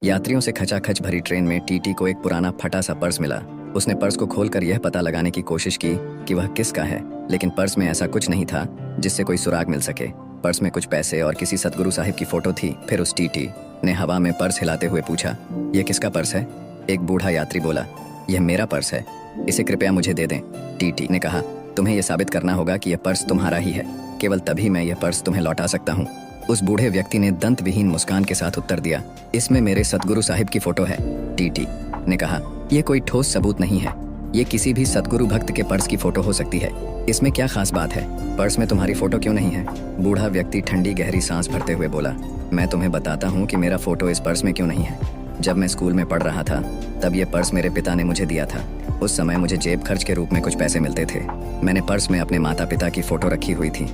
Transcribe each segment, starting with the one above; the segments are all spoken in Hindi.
यात्रियों से खचाखच भरी ट्रेन में टीटी को एक पुराना फटा सा पर्स मिला। उसने पर्स को खोलकर यह पता लगाने की कोशिश की कि वह किसका है, लेकिन पर्स में ऐसा कुछ नहीं था जिससे कोई सुराग मिल सके। पर्स में कुछ पैसे और किसी सतगुरु साहिब की फोटो थी। फिर उस टीटी ने हवा में पर्स हिलाते हुए पूछा, यह किसका पर्स है? एक बूढ़ा यात्री बोला, यह मेरा पर्स है, इसे कृपया मुझे दे दें। टीटी ने कहा, तुम्हें यह साबित करना होगा कि यह पर्स तुम्हारा ही है, केवल तभी मैं यह पर्स तुम्हें लौटा सकता हूँ। उस बूढ़े व्यक्ति ने दंत विहीन मुस्कान के साथ उत्तर दिया, इसमें मेरे सतगुरु साहिब की फोटो है। टीटी ने कहा, यह कोई ठोस सबूत नहीं है, ये किसी भी सतगुरु भक्त के पर्स की फोटो हो सकती है, इसमें क्या खास बात है? पर्स में तुम्हारी फोटो क्यों नहीं है? बूढ़ा व्यक्ति ठंडी गहरी सांस भरते हुए बोला, मैं तुम्हें बताता हूँ कि मेरा फोटो इस पर्स में क्यों नहीं है। जब मैं स्कूल में पढ़ रहा था तब यह पर्स मेरे पिता ने मुझे दिया था। उस समय मुझे जेब खर्च के रूप में कुछ पैसे मिलते थे। मैंने पर्स में अपने माता पिता की फोटो रखी हुई थी।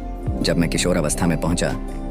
जब मैं किशोर अवस्था में पहुंचा,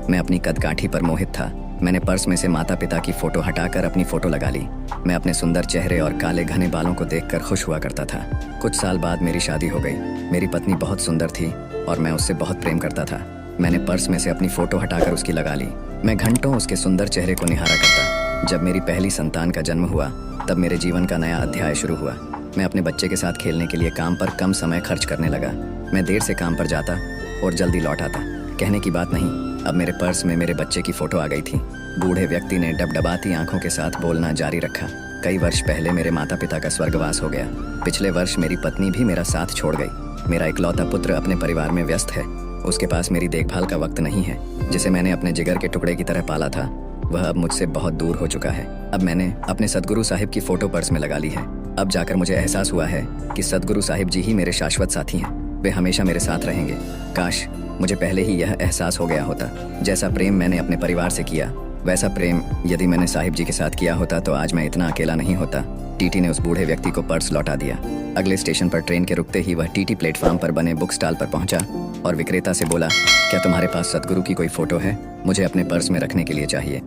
मैं अपनी कदकाठी पर मोहित था। मैंने पर्स में से माता पिता की फोटो हटाकर अपनी फोटो लगा ली। मैं अपने सुंदर चेहरे और काले घने बालों को देखकर खुश हुआ करता था। कुछ साल बाद मेरी शादी हो गई। मेरी पत्नी बहुत सुंदर थी और मैं उससे बहुत प्रेम करता था। मैंने पर्स में से अपनी फोटो हटाकर उसकी लगा ली। मैं घंटों उसके सुंदर चेहरे को निहारा करता। जब मेरी पहली संतान का जन्म हुआ तब मेरे जीवन का नया अध्याय शुरू हुआ। मैं अपने बच्चे के साथ खेलने के लिए काम पर कम समय खर्च करने लगा। मैं देर से काम पर जाता और जल्दी लौट आता। कहने की बात नहीं, अब मेरे पर्स में मेरे बच्चे की फोटो आ गई थी। बूढ़े व्यक्ति ने डबडबाती आंखों के साथ बोलना जारी रखा, कई वर्ष पहले मेरे माता पिता का स्वर्गवास हो गया। पिछले वर्ष मेरी पत्नी भी मेरा साथ छोड़ गई। मेरा इकलौता पुत्र अपने परिवार में व्यस्त है। उसके पास मेरी देखभाल का वक्त नहीं है। जिसे मैंने अपने जिगर के टुकड़े की तरह पाला था, वह अब मुझसे बहुत दूर हो चुका है। अब मैंने अपने सदगुरु साहिब की फोटो पर्स में लगा ली है। अब जाकर मुझे एहसास हुआ है कि सदगुरु साहिब जी ही मेरे शाश्वत साथी हैं। वे हमेशा मेरे साथ रहेंगे। काश मुझे पहले ही यह एहसास हो गया होता। जैसा प्रेम मैंने अपने परिवार से किया, वैसा प्रेम यदि मैंने साहिब जी के साथ किया होता तो आज मैं इतना अकेला नहीं होता। टीटी ने उस बूढ़े व्यक्ति को पर्स लौटा दिया। अगले स्टेशन पर ट्रेन के रुकते ही वह टीटी प्लेटफॉर्म पर बने बुक स्टॉल पर पहुंचा और विक्रेता से बोला, क्या तुम्हारे पास सतगुरु की कोई फोटो है? मुझे अपने पर्स में रखने के लिए चाहिए।